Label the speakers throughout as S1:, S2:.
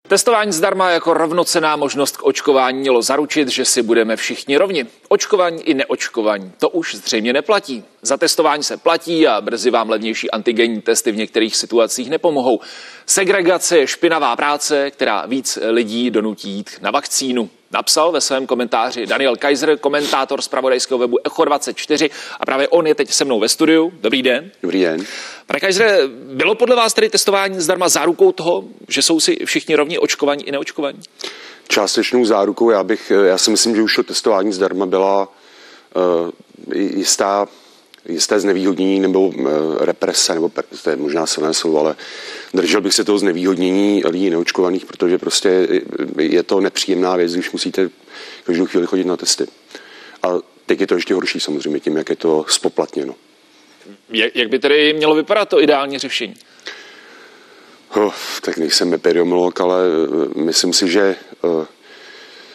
S1: Testování zdarma jako rovnocenná možnost k očkování mělo zaručit, že si budeme všichni rovni. Očkovaní i neočkovaní. To už zřejmě neplatí. Za testování se platí a brzy vám levnější antigenní testy v některých situacích nepomohou. Segregace je špinavá práce, která víc lidí donutí jít na vakcínu. Napsal ve svém komentáři Daniel Kaiser, komentátor zpravodajského webu Echo24, a právě on je teď se mnou ve studiu. Dobrý den.
S2: Dobrý den.
S1: Pane Kaisere, bylo podle vás tedy testování zdarma zárukou toho, že jsou si všichni rovni, očkovaní i neočkovaní?
S2: Částečnou zárukou, já si myslím, že už to testování zdarma byla jisté znevýhodnění nebo represe, nebo to je možná silné slovo, ale držel bych se toho znevýhodnění lidí neočkovaných, protože prostě je to nepříjemná věc, když musíte každou chvíli chodit na testy. A teď je to ještě horší samozřejmě tím, jak je to spoplatněno.
S1: Jak by tedy mělo vypadat to ideální řešení?
S2: Tak nejsem epidemiolog, ale myslím si, že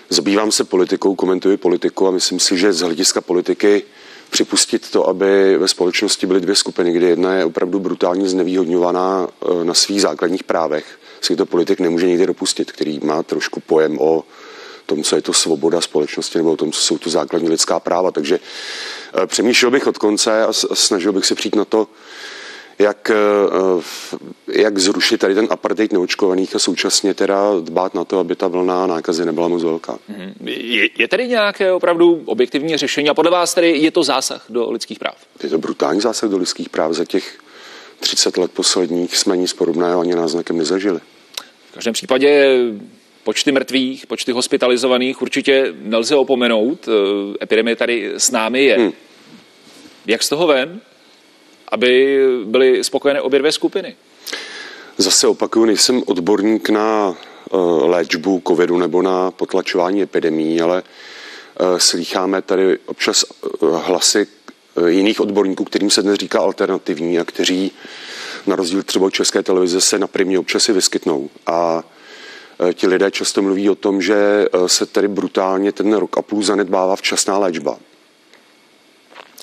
S2: zabývám se politikou, komentuji politiku a myslím si, že z hlediska politiky připustit to, aby ve společnosti byly dvě skupiny, kdy jedna je opravdu brutálně znevýhodňovaná na svých základních právech, si to politik nemůže nikdy dopustit, který má trošku pojem o tom, co je to svoboda společnosti nebo o tom, co jsou to základní lidská práva. Takže přemýšlel bych od konce a snažil bych se přijít na to, jak zrušit tady ten apartheid neočkovaných a současně teda dbát na to, aby ta vlna nákazy nebyla moc velká.
S1: Je tady nějaké opravdu objektivní řešení a podle vás tedy je to zásah do lidských práv?
S2: Je to brutální zásah do lidských práv. Za těch 30 let posledních jsme nic podobného ani náznakem nezažili.
S1: V každém případě počty mrtvých, počty hospitalizovaných určitě nelze opomenout. Epidemie tady s námi je. Jak z toho ven, aby byly spokojené obě dvě skupiny?
S2: Zase opakuju, nejsem odborník na léčbu covidu nebo na potlačování epidemií, ale slýcháme tady občas hlasy jiných odborníků, kterým se dnes říká alternativní a kteří na rozdíl třeba od České televize se na Primě občas i vyskytnou. A ti lidé často mluví o tom, že se tady brutálně ten rok a půl zanedbává včasná léčba.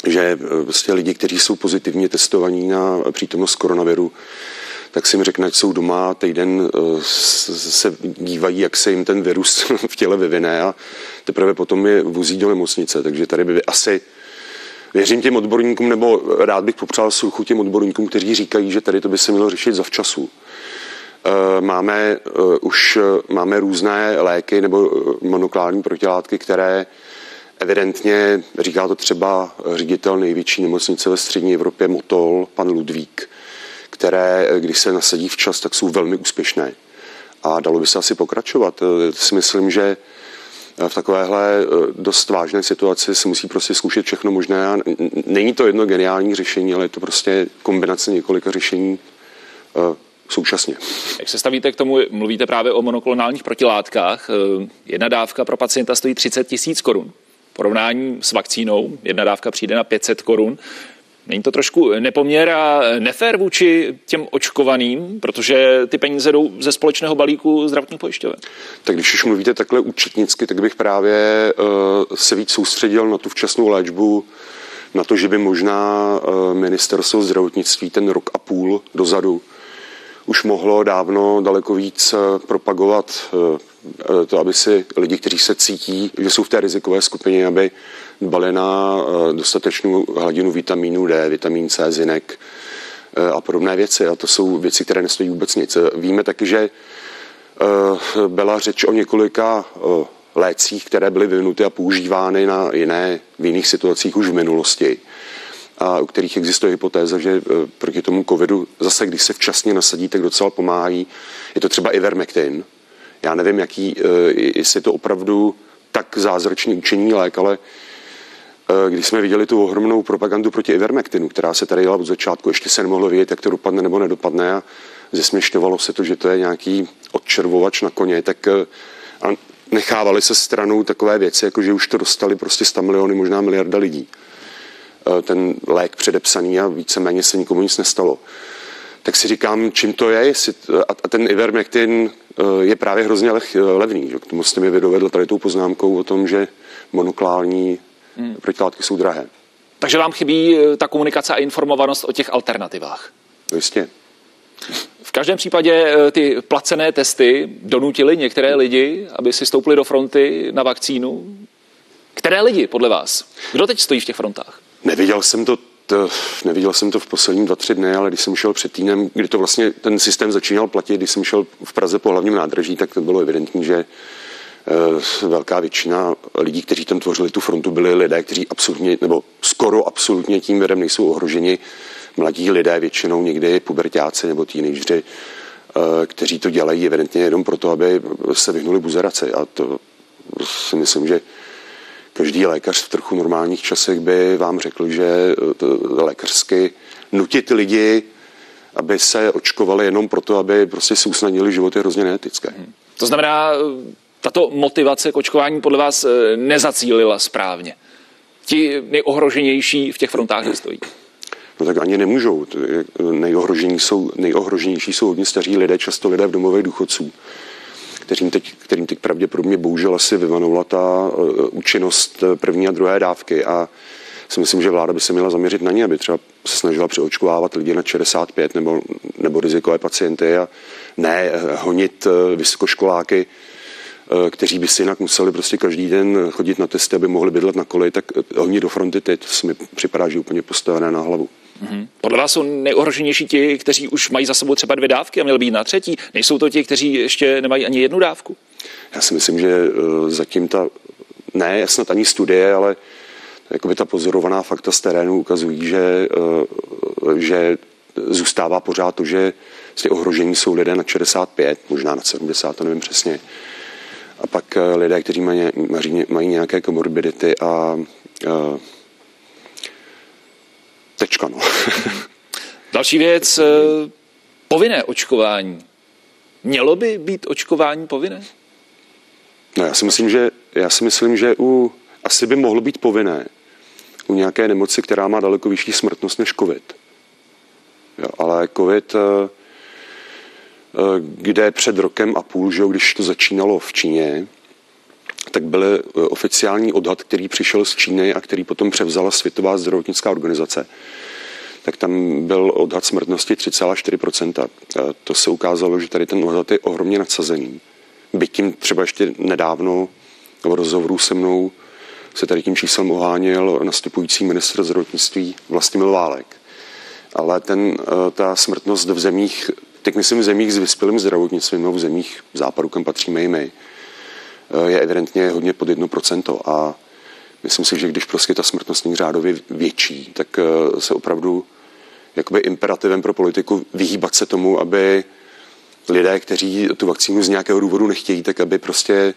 S2: Že vlastně lidi, kteří jsou pozitivně testovaní na přítomnost koronaviru, tak si jim řekne, ať jsou doma, týden se dívají, jak se jim ten virus v těle vyvine a teprve potom je vozí do nemocnice. Takže tady by asi, věřím těm odborníkům, nebo rád bych popřál sluchu těm odborníkům, kteří říkají, že tady to by se mělo řešit zavčasu. Máme různé léky nebo monoklonální protilátky, které evidentně, říká to třeba ředitel největší nemocnice ve střední Evropě Motol, pan Ludvík, které, když se nasadí včas, tak jsou velmi úspěšné. A dalo by se asi pokračovat. Si myslím, že v takovéhle dost vážné situaci se musí prostě zkoušet všechno možné. A není to jedno geniální řešení, ale je to prostě kombinace několika řešení současně.
S1: Jak se stavíte k tomu, mluvíte právě o monoklonálních protilátkách. Jedna dávka pro pacienta stojí 30 000 korun. V porovnání s vakcínou jedna dávka přijde na 500 korun. Není to trošku nepoměr a nefér vůči těm očkovaným, protože ty peníze jdou ze společného balíku zdravotních pojišťoven? Tak
S2: když už mluvíte takhle účetnicky, tak bych právě se víc soustředil na tu včasnou léčbu, na to, že by možná ministerstvo zdravotnictví ten rok a půl dozadu už mohlo dávno daleko víc propagovat to, aby si lidi, kteří se cítí, že jsou v té rizikové skupině, aby dbali na dostatečnou hladinu vitamínu D, vitamin C, zinek a podobné věci. A to jsou věci, které nestojí vůbec nic. Víme taky, že byla řeč o několika lécích, které byly vyvinuty a používány v jiných situacích už v minulosti, a u kterých existuje hypotéza, že proti tomu covidu zase, když se včasně nasadí, tak docela pomáhají. Je to třeba Ivermectin. Já nevím, jestli je to opravdu tak zázračný účinný lék, ale když jsme viděli tu ohromnou propagandu proti Ivermectinu, která se tady jela od začátku, ještě se nemohlo vědět, jak to dopadne nebo nedopadne a zesměšňovalo se to, že to je nějaký odčervovač na koně, tak a nechávali se stranou takové věci, jako že už to dostali prostě 100 miliony, možná miliarda lidí. Ten lék předepsaný a víceméně se nikomu nic nestalo. Tak si říkám, čím to je, a ten Ivermectin je právě hrozně levný. Že? K tomu jste mi vydovedl tady tou poznámkou o tom, že monoklonální protilátky jsou drahé.
S1: Takže vám chybí ta komunikace a informovanost o těch alternativách?
S2: Jistě.
S1: V každém případě ty placené testy donutily některé lidi, aby si stoupli do fronty na vakcínu. Které lidi podle vás? Kdo teď stojí v těch frontách?
S2: Neviděl jsem to v poslední 2-3 dny, ale když jsem šel před týdnem, kdy to vlastně ten systém začínal platit, když jsem šel v Praze po hlavním nádraží, tak to bylo evidentní, že velká většina lidí, kteří tam tvořili tu frontu, byli lidé, kteří absolutně, nebo skoro absolutně tím virem nejsou ohroženi. Mladí lidé, většinou někdy puberťáci nebo teenageři, kteří to dělají evidentně jenom proto, aby se vyhnuli buzeraci. A to si myslím, že každý lékař v trochu normálních časech by vám řekl, že lékařsky nutit lidi, aby se očkovali jenom proto, aby prostě si usnadnili život, je hrozně neetické.
S1: To znamená, tato motivace k očkování podle vás nezacílila správně. Ti nejohroženější v těch frontách nestojí.
S2: No tak ani nemůžou. Nejohroženější jsou hodně staří lidé, často lidé v domovech důchodců, kterým teď pravděpodobně bohužel asi vyvanula ta účinnost první a druhé dávky a si myslím, že vláda by se měla zaměřit na ně, aby třeba se snažila přeočkovávat lidi na 65 nebo rizikové pacienty a ne honit vysokoškoláky, kteří by si jinak museli prostě každý den chodit na testy, aby mohli bydlet na koleji, tak honit do fronty teď, to se mi připadá, že úplně postavené na hlavu.
S1: Podle vás jsou nejohroženější ti, kteří už mají za sebou třeba 2 dávky a měli být na 3. Nejsou to ti, kteří ještě nemají ani 1 dávku?
S2: Já si myslím, že zatím ne snad ani studie, ale jakoby ta pozorovaná fakta z terénu ukazují, že zůstává pořád to, že ohrožení jsou lidé na 65, možná na 70, to nevím přesně. A pak lidé, kteří mají nějaké komorbidity a tečka, no. Další věc,
S1: povinné očkování. Mělo by být očkování povinné?
S2: No, já si myslím, že asi by mohlo být povinné u nějaké nemoci, která má daleko vyšší smrtnost než COVID. Jo, ale COVID, kde před 1,5 roku, že, když to začínalo v Číně, tak byl oficiální odhad, který přišel z Číny a který potom převzala Světová zdravotnická organizace. Tak tam byl odhad smrtnosti 3,4%. To se ukázalo, že tady ten odhad je ohromně nadsazený. Byť tím třeba ještě nedávno v rozhovoru se mnou se tady tím číslem oháněl nastupující ministr zdravotnictví Vlastimil Válek. Ale ta smrtnost v zemích, teď myslím v zemích s vyspělým zdravotnictvím, no v zemích západu, kam patříme i my, je evidentně hodně pod 1%. A myslím si, že když prostě ta smrtnost není řádově větší, tak se opravdu jakoby imperativem pro politiku vyhýbat se tomu, aby lidé, kteří tu vakcínu z nějakého důvodu nechtějí, tak aby prostě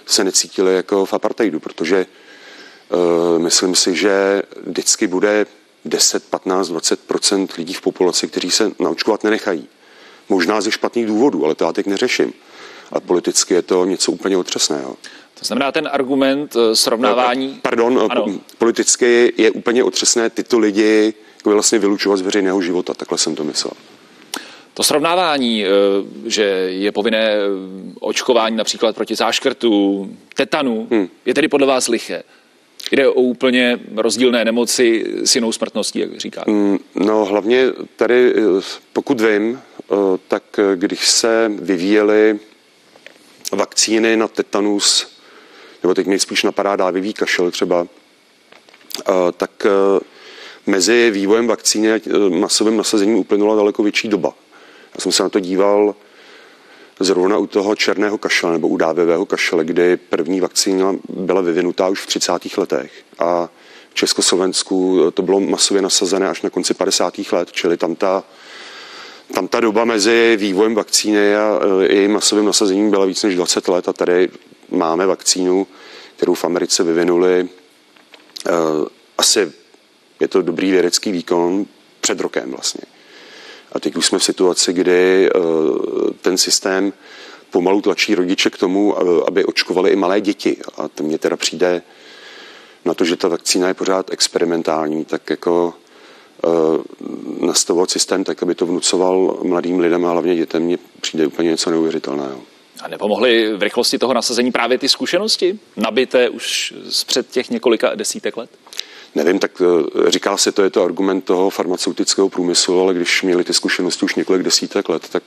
S2: se necítili jako v apartheidu, protože myslím si, že vždycky bude 10, 15, 20% lidí v populaci, kteří se naočkovat nenechají. Možná ze špatných důvodů, ale to já teď neřeším. Ale politicky je to něco úplně otřesného.
S1: To znamená ten argument srovnávání...
S2: Politicky je úplně otřesné tyto lidi vlastně vylučovat z veřejného života, takhle jsem to myslel.
S1: To srovnávání, že je povinné očkování například proti záškrtu, tetanu, je tedy podle vás liché? Jde o úplně rozdílné nemoci s jinou smrtností, jak říkáte?
S2: No hlavně tady, pokud vím, tak když se vyvíjely vakcíny na tetanus, nebo teď mě spíš napadá dávivý kašel třeba, tak mezi vývojem vakcíny a masovým nasazením uplynula daleko větší doba. Já jsem se na to díval zrovna u toho černého kašle nebo u dávivého kašle, kdy první vakcína byla vyvinutá už v 30. letech a v Československu to bylo masově nasazené až na konci 50. let, čili tam ta doba mezi vývojem vakcíny a jejím masovým nasazením byla víc než 20 let a tady máme vakcínu, kterou v Americe vyvinuli asi je to dobrý vědecký výkon před rokem vlastně. A teď už jsme v situaci, kdy ten systém pomalu tlačí rodiče k tomu, aby očkovali i malé děti. A to mně teda přijde na to, že ta vakcína je pořád experimentální, tak jako nastavovat systém tak, aby to vnucoval mladým lidem a hlavně dětem, mně přijde úplně něco neuvěřitelného.
S1: A nepomohly v rychlosti toho nasazení právě ty zkušenosti, nabité už před těch několika desítek let?
S2: Nevím, tak říká se, to je to argument toho farmaceutického průmyslu, ale když měli ty zkušenosti už několik desítek let, tak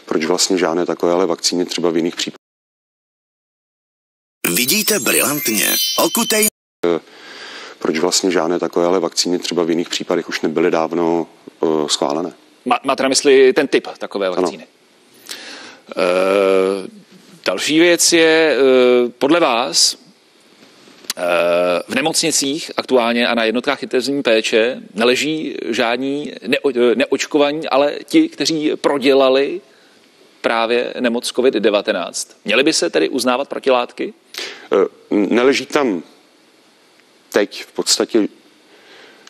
S2: proč vlastně žádné takovéhle vakcíny třeba v jiných případech?
S3: Vidíte brilantně. Okutej.
S2: Proč vlastně žádné takovéhle vakcíny třeba v jiných případech už nebyly dávno schválené?
S1: Máte na mysli ten typ takové vakcíny? Další věc je, podle vás, v nemocnicích aktuálně a na jednotkách intenzivní péče neleží žádní neočkovaní, ale ti, kteří prodělali právě nemoc COVID-19. Měly by se tedy uznávat protilátky?
S2: Neleží tam teď v podstatě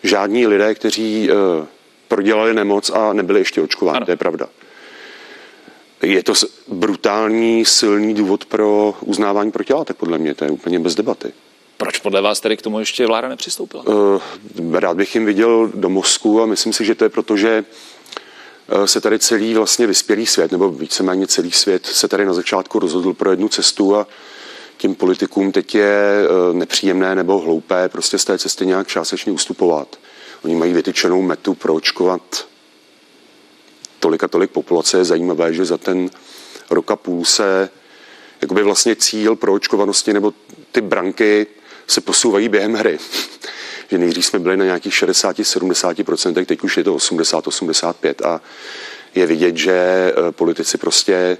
S2: žádní lidé, kteří prodělali nemoc a nebyli ještě očkováni. Ano. To je pravda. Je to brutální, silný důvod pro uznávání protilátek, podle mě. To je úplně bez debaty.
S1: Proč podle vás tedy k tomu ještě vláda nepřistoupila?
S2: Rád bych jim viděl do mozku a myslím si, že to je proto, že se tady celý vlastně vyspělý svět, nebo víceméně celý svět se tady na začátku rozhodl pro jednu cestu a tím politikům teď je nepříjemné nebo hloupé prostě z té cesty nějak částečně ustupovat. Oni mají vytyčenou metu proočkovat tolik a tolik populace. Je zajímavé, že za ten rok a půl se jakoby vlastně cíl proočkovanosti nebo ty branky se posouvají během hry. Že nejdřív jsme byli na nějakých 60-70%, teď už je to 80-85% a je vidět, že politici prostě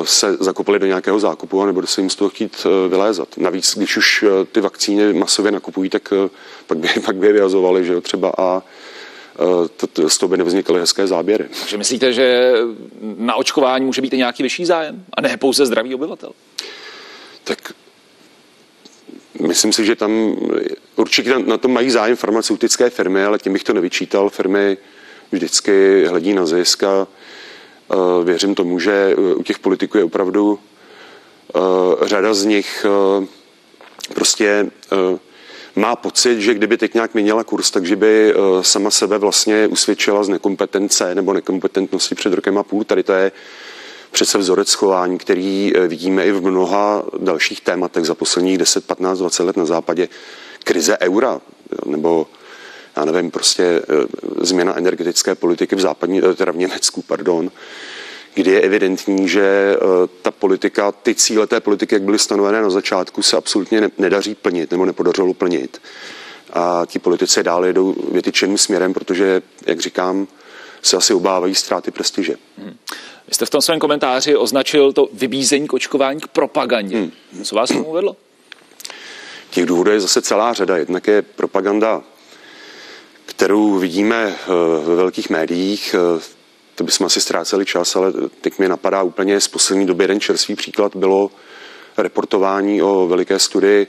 S2: se zakopali do nějakého zákupu a nebude se jim z toho chtít vylézat. Navíc, když už ty vakcíny masově nakupují, tak pak by je vyhazovali, že jo, třeba a z toho by nevznikaly hezké záběry.
S1: Takže myslíte, že na očkování může být i nějaký vyšší zájem a ne pouze zdravý obyvatel?
S2: Tak myslím si, že tam určitě na tom mají zájem farmaceutické firmy, ale tím bych to nevyčítal. Firmy vždycky hledí na zisk a věřím tomu, že u těch politiků je opravdu řada z nich prostě má pocit, že kdyby teď nějak měnila kurz, takže by sama sebe vlastně usvědčila z nekompetence nebo nekompetentnosti před rokem a půl. Tady to je přece vzorec chování, který vidíme i v mnoha dalších tématech za posledních 10, 15, 20 let na západě. Krize eura nebo já nevím, prostě změna energetické politiky teda v Německu, kdy je evidentní, že ta politika, ty cíle té politiky, jak byly stanovené na začátku, se absolutně nedaří plnit nebo nepodařilo plnit. A ti politici dále jdou vytyčeným směrem, protože, jak říkám, se asi obávají ztráty prestiže.
S1: Vy jste v tom svém komentáři označil to vybízení k očkování k propagandě. Co vás k tomu vedlo?
S2: Těch důvodů je zase celá řada. Jednak je propaganda, kterou vidíme ve velkých médiích. To bychom asi ztráceli čas, ale teď mi napadá úplně z poslední doby jeden čerstvý příklad. Bylo reportování o veliké studii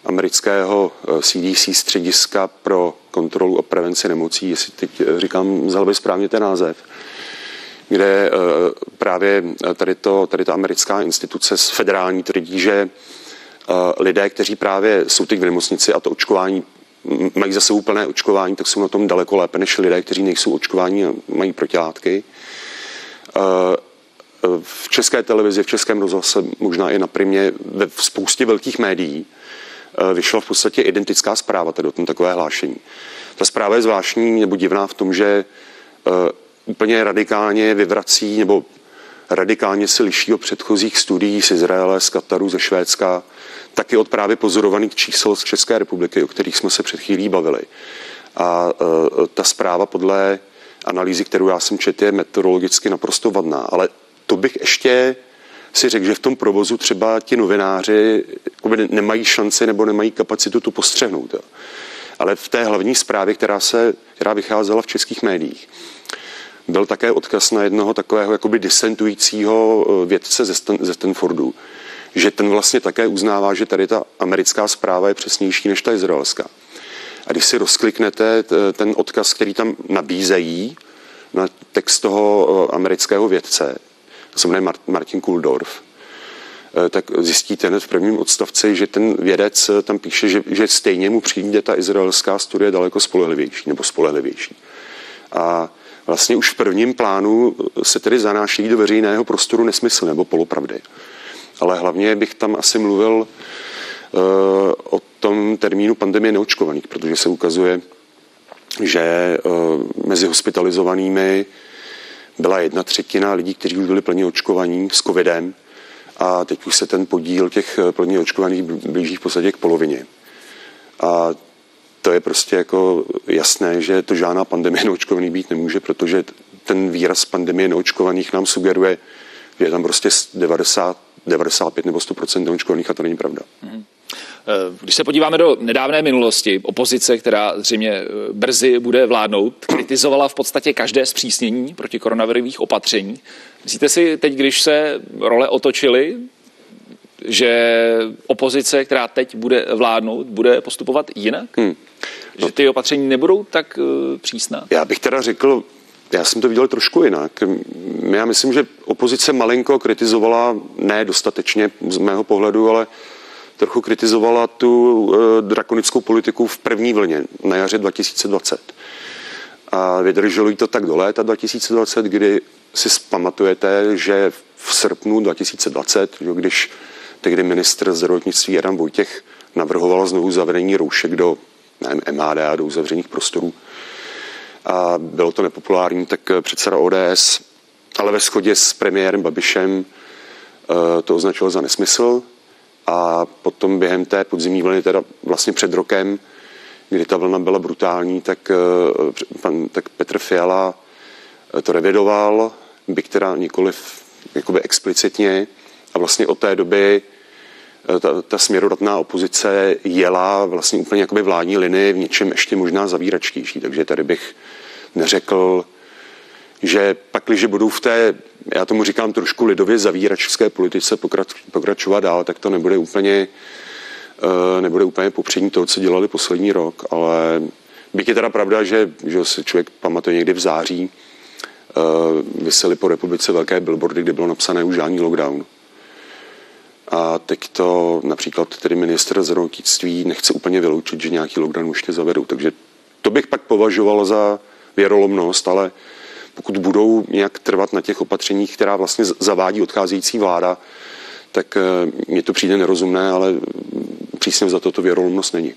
S2: amerického CDC střediska pro kontrolu a prevenci nemocí, jestli teď říkám vzal správně ten název, kde právě tady ta americká instituce federální tvrdí, že lidé, kteří právě jsou teď v nemocnici a to očkování mají za sebou plné očkování, tak jsou na tom daleko lépe než lidé, kteří nejsou očkováni a mají protilátky. V české televizi, v českém rozhlase, možná i na Primě, ve spoustě velkých médií vyšla v podstatě identická zpráva, tedy o tom takové hlášení. Ta zpráva je zvláštní nebo divná v tom, že úplně radikálně vyvrací nebo radikálně se liší od předchozích studií z Izraele, z Kataru, ze Švédska, taky od právě pozorovaných čísel z České republiky, o kterých jsme se před chvílí bavili. A ta zpráva podle analýzy, kterou já jsem četl, je meteorologicky naprosto vadná. Ale to bych ještě si řekl, že v tom provozu třeba ti novináři nemají šanci nebo nemají kapacitu to postřehnout. Jo. Ale v té hlavní zprávě, která vycházela v českých médiích, byl také odkaz na jednoho takového jakoby disentujícího vědce ze Stanfordu, že ten vlastně také uznává, že tady ta americká zpráva je přesnější než ta izraelská. A když si rozkliknete ten odkaz, který tam nabízejí na text toho amerického vědce, to se jmenuje Martin Kulldorff, tak zjistíte hned v prvním odstavci, že ten vědec tam píše, že stejně mu přijde ta izraelská studie daleko spolehlivější. A vlastně už v prvním plánu se tedy zanáší do veřejného prostoru nesmysl nebo polopravdy. Ale hlavně bych tam asi mluvil o tom termínu pandemie neočkovaných, protože se ukazuje, že mezi hospitalizovanými byla 1/3 lidí, kteří už byli plně očkovaní s covidem a teď už se ten podíl těch plně očkovaných blíží v podstatě k polovině. A to je prostě jako jasné, že to žádná pandemie neočkovaných být nemůže, protože ten výraz pandemie neočkovaných nám sugeruje, že je tam prostě 95 nebo 100% neočkovaných a to není pravda.
S1: Když se podíváme do nedávné minulosti, opozice, která zřejmě brzy bude vládnout, kritizovala v podstatě každé zpřísnění proti koronavirových opatření. Myslíte si teď, když se role otočily, že opozice, která teď bude vládnout, bude postupovat jinak? Že ty opatření nebudou tak přísná?
S2: Já bych teda řekl, já jsem to viděl trošku jinak. Já myslím, že opozice malinko kritizovala, ne dostatečně z mého pohledu, ale trochu kritizovala tu drakonickou politiku v první vlně na jaře 2020. A vydrželo jí to tak do léta 2020, kdy si pamatujete, že v srpnu 2020, když tehdy ministr zdravotnictví Adam Vojtěch navrhoval znovu zavedení roušek do MHD a do uzavřených prostorů. A bylo to nepopulární, tak předseda ODS, ale ve shodě s premiérem Babišem to označil za nesmysl. A potom během té podzimní vlny, teda vlastně před rokem, kdy ta vlna byla brutální, tak Petr Fiala to revidoval, byť teda nikoliv jakoby explicitně. A vlastně od té doby ta směrodatná opozice jela vlastně úplně jakoby vládní linii v něčem ještě možná zavíračtější. Takže tady bych neřekl, že pakliže budou v té, já tomu říkám trošku lidově zavíračské politice pokračovat dál, tak to nebude úplně popřední toho, co dělali poslední rok, ale byť je teda pravda, že si člověk pamatuje někdy v září, visely po republice velké billboardy, kde bylo napsané už žádný lockdown. A teď to například tedy ministr zdravotnictví nechce úplně vyloučit, že nějaký lockdown ještě zavedou. Takže to bych pak považoval za věrolomnost, ale pokud budou nějak trvat na těch opatřeních, která vlastně zavádí odcházející vláda, tak mně to přijde nerozumné, ale přísně za to věrolomnost není.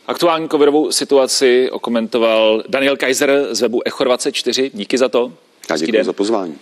S1: Aktuální covidovou situaci okomentoval Daniel Kaiser z webu Echo 24. Díky za to.
S2: Já děkuji za pozvání.